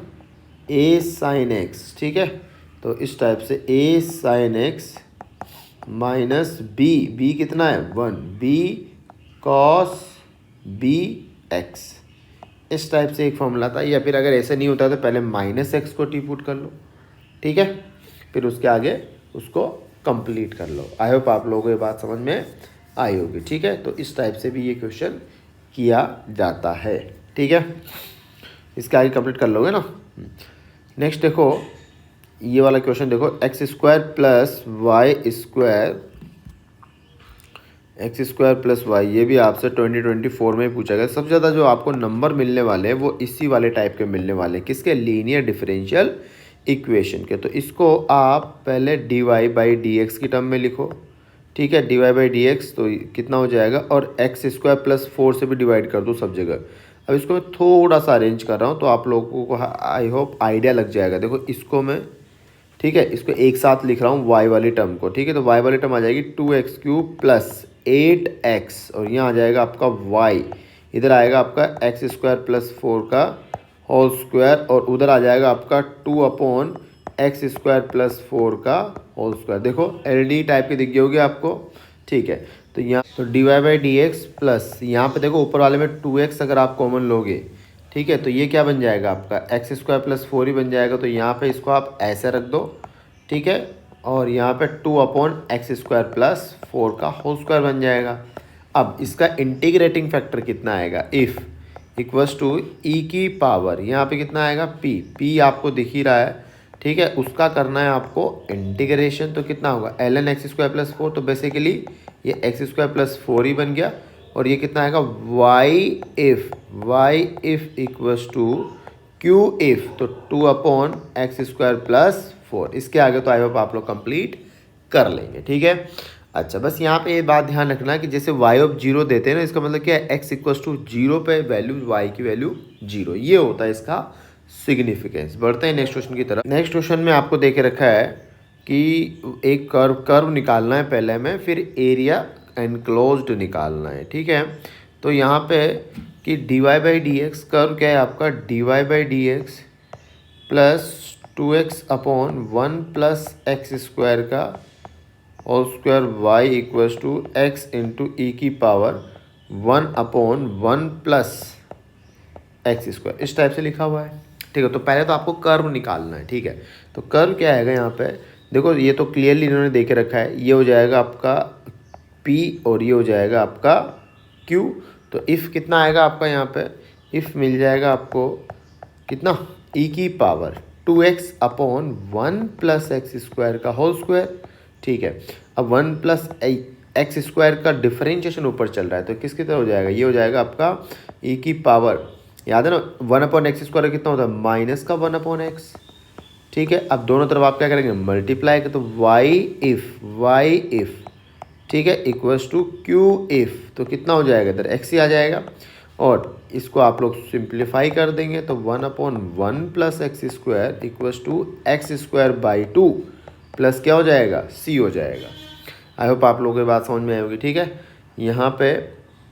a साइन x, ठीक है। तो इस टाइप से a sin x minus b कितना है 1, b cos b x, इस टाइप से एक फॉर्मूला था। या फिर अगर ऐसे नहीं होता तो पहले माइनस एक्स को टी पुट कर लो, ठीक है, फिर उसके आगे उसको कंप्लीट कर लो। आई होप आप लोगों को ये बात समझ में आई होगी, ठीक है। तो इस टाइप से भी ये क्वेश्चन किया जाता है, ठीक है। इसके आगे कंप्लीट कर लोगे ना। नेक्स्ट देखो ये वाला क्वेश्चन देखो, x square plus y square, x square plus y, ये भी आपसे 2024 में ही पूछा गया। सबसे ज़्यादा जो आपको नंबर मिलने वाले हैं वो इसी वाले टाइप के मिलने वाले हैं, किसके, लीनियर डिफरेंशियल इक्वेशन के। तो इसको आप पहले d y by d x की टर्म में लिखो, ठीक है, d y by d x तो कितना हो जाएगा, और एक्स स्क्वायर प्लस 4 से भी डिवाइड कर दो सब जगह। अब इसको मैं थोड़ा सा अरेंज कर रहा हूँ तो आप लोगों को आई होप आइडिया लग जाएगा। देखो इसको मैं, ठीक है, इसको एक साथ लिख रहा हूँ वाई वाली टर्म को, ठीक है। तो वाई वाली टर्म आ जाएगी 2x³ प्लस 8x, और यहाँ आ जाएगा आपका y, इधर आएगा आपका एक्स स्क्वायर प्लस 4 का होल स्क्वायर, और उधर आ जाएगा आपका 2/x स्क्वायर प्लस 4 का होल स्क्वायर। देखो LD टाइप की दिख गई होगी आपको, ठीक है। तो यहाँ तो d y by d x plus, यहाँ पे देखो ऊपर वाले में 2x अगर आप कॉमन लोगे, ठीक है, तो ये क्या बन जाएगा आपका एक्स स्क्वायर प्लस 4 ही बन जाएगा। तो यहाँ पे इसको आप ऐसे रख दो, ठीक है, और यहाँ पे 2/x स्क्वायर प्लस 4 का होल स्क्वायर बन जाएगा। अब इसका इंटीग्रेटिंग फैक्टर कितना आएगा, इफ़ इक्वल्स टू ई की पावर, यहाँ पे कितना आएगा p आपको दिख ही रहा है, ठीक है, उसका करना है आपको इंटीग्रेशन। तो कितना होगा ln एक्स स्क्वायर प्लस 4, तो बेसिकली ये एक्स स्क्वायर प्लस 4 ही बन गया। और ये कितना आएगा y f equals to q f, तो 2/x स्क्वायर प्लस 4। इसके आगे तो आई होप आप लोग कंप्लीट कर लेंगे, ठीक है। अच्छा, बस यहाँ पे ये बात ध्यान रखना कि जैसे y ऑफ 0 देते हैं ना, इसका मतलब क्या है, x इक्वल्स टू 0 पे वैल्यू y की वैल्यू 0, ये होता है इसका सिग्निफिकेंस। बढ़ते हैं नेक्स्ट क्वेश्चन की तरफ। नेक्स्ट क्वेश्चन में आपको दे के रखा है कि एक कर्व निकालना है पहले में, फिर एरिया एनक्लोज्ड निकालना है, ठीक है। तो यहाँ पे कि d y by d x curve क्या है आपका, d y by d x plus 2x/1 plus x square का whole square y equals to x into e की पावर 1/1 प्लस एक्स स्क्वायर, इस टाइप से लिखा हुआ है, ठीक है। तो पहले तो आपको कर्व निकालना है, ठीक है। तो कर्व क्या आएगा यहाँ पे, देखो ये तो क्लियरली इन्होंने दे के रखा है, ये हो जाएगा आपका P और ये हो जाएगा आपका Q। तो इफ़ कितना आएगा आपका यहाँ पे, इफ़ मिल जाएगा आपको कितना, e की power 2x/1 plus x square का होल स्क्वायर, ठीक है। अब 1 प्लस एक्स स्क्वायर का डिफरेंशिएशन ऊपर चल रहा है, तो किसकी तरह हो जाएगा, ये हो जाएगा आपका e की पावर, याद है ना 1/x स्क्वायर कितना होता है, माइनस का 1/x, ठीक है। अब दोनों तरफ आप क्या करेंगे, मल्टीप्लाई कर, तो y इफ ठीक है इक्वल्स टू q इफ, तो कितना हो जाएगा, इधर x ही आ जाएगा, और इसको आप लोग सिंप्लीफाई कर देंगे तो 1/1 plus x square equals to x square by 2 plus क्या हो जाएगा, c हो जाएगा। आई होप आप लोगों की बात समझ में आई होगी, ठीक है। यहाँ पे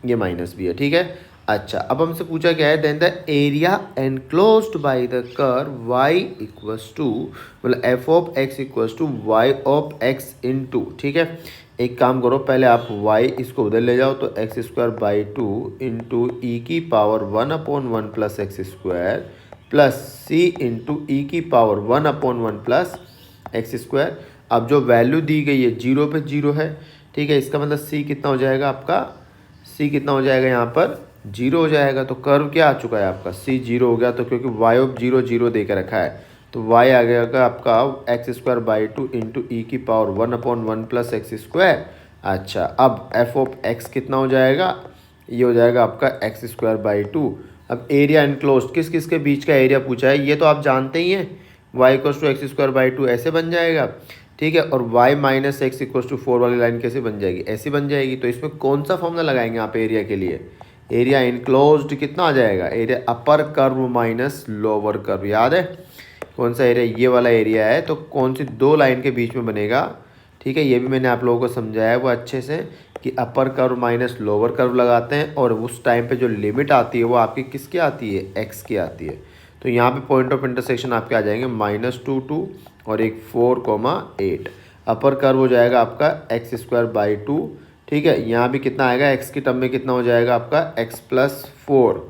ये माइनस भी है, ठीक है। अच्छा, अब हमसे पूछा क्या है, then the area enclosed by the curve y equals to, मतलब f of x equals to y of x into, ठीक है। एक काम करो, पहले आप y इसको उधर ले जाओ, तो x square by 2 into e की power 1/1 plus x square plus c into e की पावर 1/1 प्लस एक्स स्क्वायर। अब जो वैल्यू दी गई है 0 पे 0 है, ठीक है, इसका मतलब c कितना हो जाएगा आपका, c कितना हो जाएगा यहाँ पर 0 हो जाएगा। तो कर्व क्या आ चुका है आपका, c 0 हो गया, तो क्योंकि y ऑफ 0 0 दे के रखा है, तो y आ गया आपका x square by 2 into e की पावर 1/1 प्लस एक्स स्क्वायर। अच्छा, अब f ऑफ x कितना हो जाएगा, ये हो जाएगा आपका एक्स स्क्वायर बाई 2। अब एरिया एनक्लोज्ड किस किस के बीच का एरिया पूछा है, ये तो आप जानते ही हैं, y equals to x square by 2 ऐसे बन जाएगा, ठीक है। और y minus x equals to 4 वाली लाइन कैसे बन जाएगी, ऐसी बन जाएगी। तो इसमें कौन सा फॉर्मूला लगाएंगे आप एरिया के लिए, एरिया इनक्लोज्ड कितना आ जाएगा, area upper curve minus lower curve, याद है कौन सा एरिया, ये वाला एरिया है, तो कौन सी दो लाइन के बीच में बनेगा, ठीक है। ये भी मैंने आप लोगों को समझाया है वो अच्छे से, कि upper curve minus lower curve लगाते हैं, और उस टाइम पे जो लिमिट आती है वो आपकी किसकी आती है, एक्स की आती है। तो यहाँ पे पॉइंट ऑफ इंटरसेक्शन आपके आ जाएंगे -2 2, और एक 4,8। अपर कर्व हो जाएगा आपका x²/2। ठीक है, यहाँ भी कितना आएगा, x की टर्म में कितना हो जाएगा आपका x+4।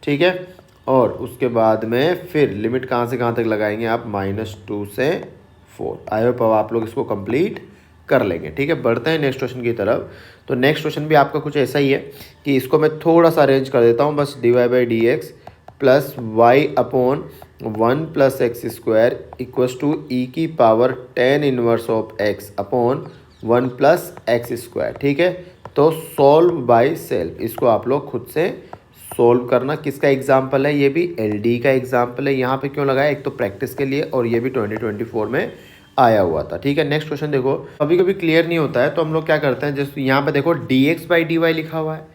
ठीक है, और उसके बाद में फिर लिमिट कहाँ से कहाँ तक लगाएंगे आप, -2 से 4। आई होप अब आप लोग इसको कंप्लीट कर लेंगे। ठीक है, बढ़ते हैं नेक्स्ट क्वेश्चन की तरफ। तो नेक्स्ट क्वेश्चन भी आपका कुछ ऐसा ही है कि इसको मैं थोड़ा सा अरेंज कर देता हूँ बस। dy/dx plus y/1 + x² equals to e⁻tan inverse of x upon 1 + x²। ठीक है, तो सॉल्व बाय सेल्फ, इसको आप लोग खुद से सोल्व करना। किसका एग्जाम्पल है, ये भी एलडी का एग्जाम्पल है। यहाँ पे क्यों लगाया, एक तो प्रैक्टिस के लिए और ये भी 2024 में आया हुआ था। ठीक है, नेक्स्ट क्वेश्चन देखो। कभी कभी क्लियर नहीं होता है तो हम लोग क्या करते हैं, जैसे यहाँ पे देखो dx/dy लिखा हुआ है।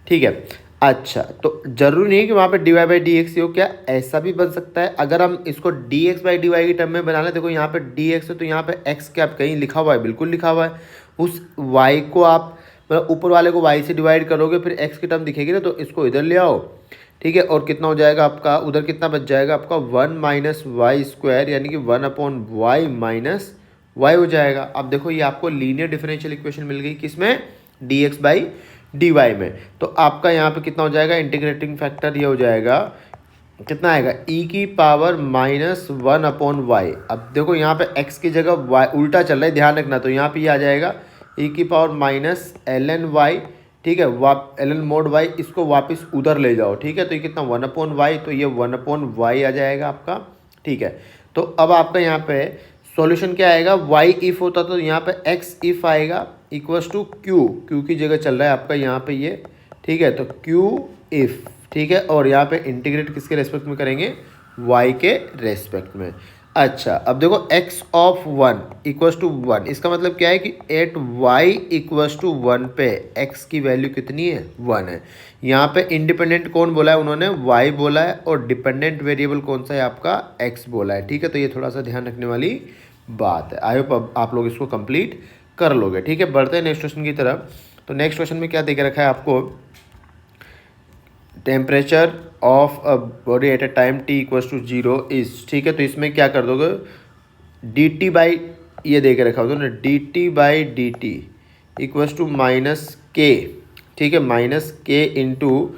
ठीक है, अच्छा तो जरूरी नहीं कि वहाँ पे dy/dx ही हो, क्या ऐसा भी बन सकता है। अगर हम इसको dx/dy की टर्म में बना लें, देखो यहाँ पे dx है तो यहाँ पे x क्या कहीं लिखा हुआ है, बिल्कुल लिखा हुआ है। उस y को आप मतलब ऊपर वाले को y से डिवाइड करोगे, फिर x की टर्म दिखेगी ना, तो इसको इधर ले आओ। ठीक है, और कितना हो जाएगा आपका, उधर कितना बच जाएगा आपका 1 - y², यानी कि 1/y - y हो जाएगा। अब देखो ये आपको लीनियर डिफरेंशियल इक्वेशन मिल गई, किसमें, dx/dy में। तो आपका यहाँ पे कितना हो जाएगा, इंटीग्रेटिंग फैक्टर ये हो जाएगा, कितना आएगा, e⁻−1/y। अब देखो यहाँ पे x की जगह y उल्टा चल रहा है, ध्यान रखना। तो यहाँ पे ये आ जाएगा e⁻−ln y। ठीक है, ln mod y, इसको वापस उधर ले जाओ। ठीक है, तो ये कितना 1/y, तो ये 1/y आ जाएगा आपका। ठीक है, तो अब आपका यहाँ पे सॉल्यूशन क्या आएगा, y इफ होता तो यहाँ पे x इफ आएगा इक्वल्स टू q की जगह चल रहा है आपका यहाँ पे ये। ठीक है, तो q इफ। ठीक है, और यहाँ पे इंटीग्रेट किसके रेस्पेक्ट में करेंगे, y के रेस्पेक्ट में। अच्छा, अब देखो x(1) इक्वल्स टू 1, इसका मतलब क्या है कि एट y इक्वल्स टू 1 पे x की वैल्यू कितनी है, 1 है। यहाँ पे इंडिपेंडेंट कौन बोला है उन्होंने, y बोला है, और डिपेंडेंट वेरिएबल कौन सा है आपका, x बोला है। ठीक है, तो ये थोड़ा सा ध्यान रखने वाली बात है। आई होप अब आप लोग इसको कंप्लीट कर लोगे। ठीक है, बढ़ते हैं नेक्स्ट क्वेश्चन की तरफ। तो नेक्स्ट क्वेश्चन में क्या दे के रखा है आपको, temperature of a body at a time t equals to 0 is. ठीक है, तो इसमें क्या कर दोगे, dt बाई, ये दे के रखा होता है ना, dt/dt इक्वल्स टू -k। ठीक है, -k into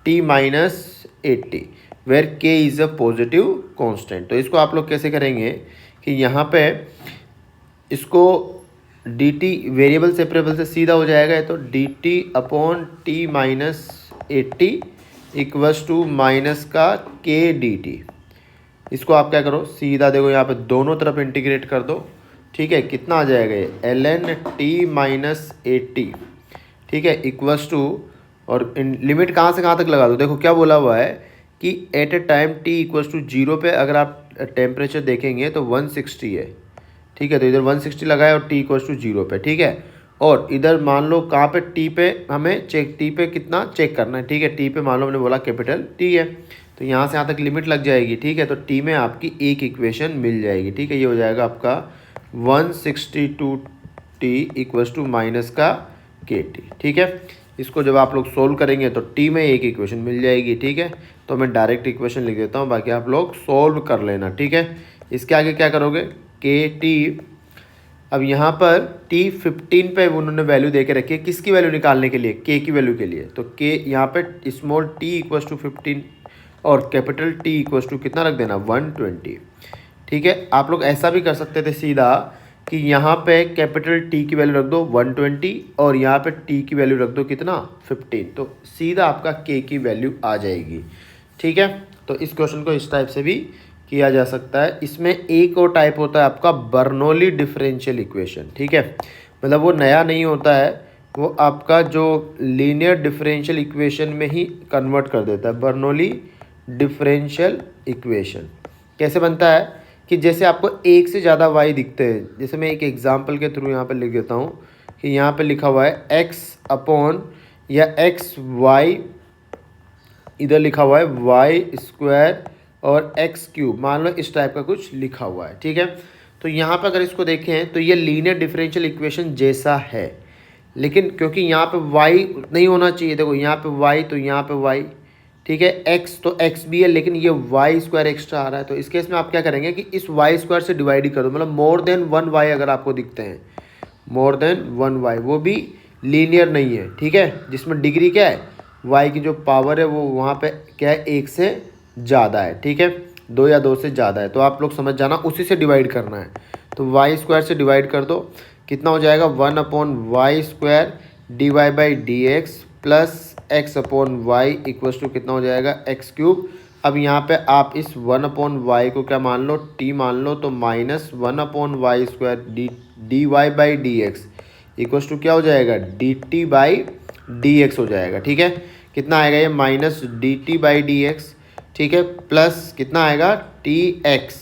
t-80 where k is a positive constant. तो इसको आप लोग कैसे करेंगे कि यहाँ पे इसको dt वेरिएबल सेपरेबल से सीधा हो जाएगा, तो dt/t-80 इक्वल्स टू माइनस का k dt। इसको आप क्या करो, सीधा देखो यहाँ पे दोनों तरफ इंटीग्रेट कर दो। ठीक है, कितना आ जाएगा ये, ln t-80। ठीक है, इक्वल्स टू, और लिमिट कहाँ से कहाँ तक लगा दो, देखो क्या बोला हुआ है कि at a time t equals to 0 पे अगर आप टेम्परेचर देखेंगे तो 160 है। ठीक है, तो इधर 160 लगाए और t इक्वल्स टू 0 पे। ठीक है, और इधर मान लो कहाँ पे t पे हमें t पे कितना चेक करना है। ठीक है, t पे मान लो हमने बोला कैपिटल T है, तो यहाँ से यहाँ तक लिमिट लग जाएगी। ठीक है, तो t में आपकी एक इक्वेशन मिल जाएगी। ठीक है, ये हो जाएगा आपका 162t इक्वल्स टू माइनस का kt। ठीक है, इसको जब आप लोग सोल्व करेंगे तो t में एक इक्वेशन मिल जाएगी। ठीक है, तो मैं डायरेक्ट इक्वेशन लिख देता हूँ, बाकी आप लोग सोल्व कर लेना। ठीक है, इसके आगे क्या करोगे, kt। अब यहाँ पर t15 पे उन्होंने वैल्यू दे के रखी है, किसकी वैल्यू निकालने के लिए, k की वैल्यू के लिए। तो k यहाँ पे स्मॉल t इक्वल्स टू 15 और कैपिटल T इक्वल्स टू कितना रख देना, 120। ठीक है, आप लोग ऐसा भी कर सकते थे सीधा कि यहाँ पे कैपिटल T की वैल्यू रख दो 120 और यहाँ पे T की वैल्यू रख दो कितना, 15, तो सीधा आपका k की वैल्यू आ जाएगी। ठीक है, तो इस क्वेश्चन को इस टाइप से भी किया जा सकता है। इसमें एक और टाइप होता है आपका बर्नौली डिफरेंशियल इक्वेशन। ठीक है, मतलब वो नया नहीं होता है, वो आपका जो लीनियर डिफरेंशियल इक्वेशन में ही कन्वर्ट कर देता है। बर्नौली डिफरेंशियल इक्वेशन कैसे बनता है कि जैसे आपको एक से ज़्यादा y दिखते हैं, जैसे मैं एक एग्जांपल के थ्रू यहाँ पे लिख देता हूँ कि यहाँ पे लिखा हुआ है x अपॉन या xy, इधर लिखा हुआ है y² और x³ मान लो, इस टाइप का कुछ लिखा हुआ है। ठीक है, तो यहाँ पर अगर इसको देखें तो ये लीनियर डिफरेंशियल इक्वेशन जैसा है, लेकिन क्योंकि यहाँ पे y नहीं होना चाहिए, देखो यहाँ पे y तो यहाँ पे y। ठीक है। एक्स तो एक्स भी है लेकिन ये वाई स्क्वायर एक्स्ट्रा आ रहा है, तो इस केस में आप क्या करेंगे कि इस वाई स्क्वायर से डिवाइड ही कर दो, मतलब मोर देन 1 वाई अगर आपको दिखते हैं, मोर देन 1 वाई, वो भी लीनियर नहीं है, ठीक है, जिसमें डिग्री क्या है, वाई की जो पावर है वो वहाँ पे क्या है, 1 से ज़्यादा है, ठीक है, 2 या 2 से ज़्यादा है, तो आप लोग समझ जाना उसी से डिवाइड करना है। तो वाई स्क्वायर से डिवाइड कर दो, कितना हो जाएगा 1/y² dy/dx plus x upon y equals to कितना हो जाएगा x³। अब यहाँ पे आप इस 1/y को क्या मान लो, t मान लो, तो -1/y² dy/dx इक्वल्स टू क्या हो जाएगा dt/dx हो जाएगा, ठीक है। कितना आएगा ये -dt/dx, ठीक है, प्लस कितना आएगा tx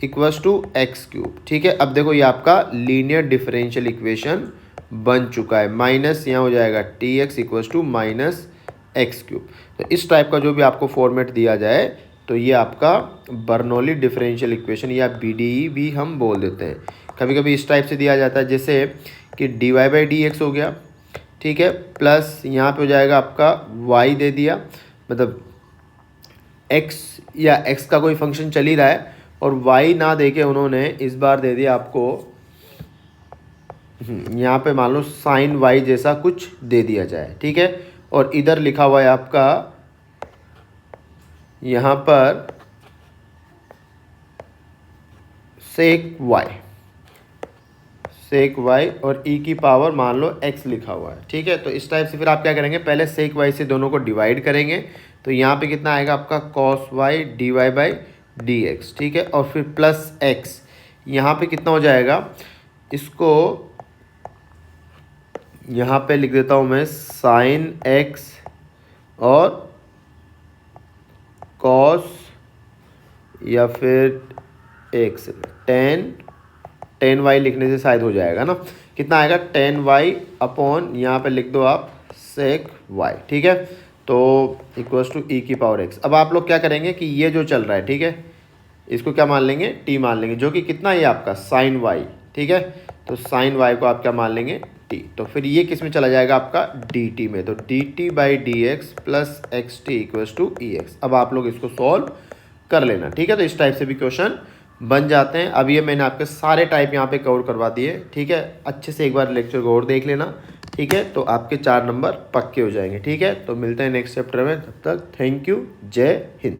इक्वल्स टू x³, ठीक है। अब देखो ये आपका लीनियर डिफरेंशियल इक्वेशन बन चुका है, माइनस यहाँ हो जाएगा tx इक्वल्स टू -x³। तो इस टाइप का जो भी आपको फॉर्मेट दिया जाए तो ये आपका बर्नौली डिफरेंशियल इक्वेशन या BDE भी हम बोल देते हैं। कभी कभी इस टाइप से दिया जाता है जैसे कि dy/dx हो गया, ठीक है, प्लस यहाँ पे हो जाएगा आपका y दे दिया, मतलब x या x का कोई फंक्शन चल ही रहा है और y ना दे के उन्होंने इस बार दे दिया आपको यहाँ पे मान लो साइन वाई जैसा कुछ दे दिया जाए, ठीक है, और इधर लिखा हुआ है आपका यहाँ पर सेक वाई और e की पावर मान लो x लिखा हुआ है, ठीक है। तो इस टाइप से फिर आप क्या करेंगे, पहले सेक वाई से दोनों को डिवाइड करेंगे, तो यहाँ पे कितना आएगा आपका कॉस वाई dy/dx, ठीक है, और फिर प्लस x, यहाँ पे कितना हो जाएगा, इसको यहाँ पे लिख देता हूँ मैं साइन x और कॉस या फिर x, टेन वाई लिखने से शायद हो जाएगा ना, कितना आएगा 10y अपॉन यहाँ पे लिख दो आप सेक y, ठीक है, तो इक्वल्स टू e की पावर x। अब आप लोग क्या करेंगे कि ये जो चल रहा है, ठीक है, इसको क्या मान लेंगे t मान लेंगे, जो कि कितना है आपका साइन y, ठीक है, तो साइन y को आप क्या मान लेंगे t, तो फिर ये किस में चला जाएगा आपका dt में, तो dt/dx plus xt equals to ex। अब आप लोग इसको सॉल्व कर लेना, ठीक है। तो इस टाइप से भी क्वेश्चन बन जाते हैं। अब ये मैंने आपके सारे टाइप यहाँ पे कवर करवा दिए, ठीक है, अच्छे से एक बार लेक्चर को और देख लेना, ठीक है, तो आपके 4 नंबर पक्के हो जाएंगे, ठीक है। तो मिलते हैं नेक्स्ट चैप्टर में, तब तक थैंक यू, जय हिंद।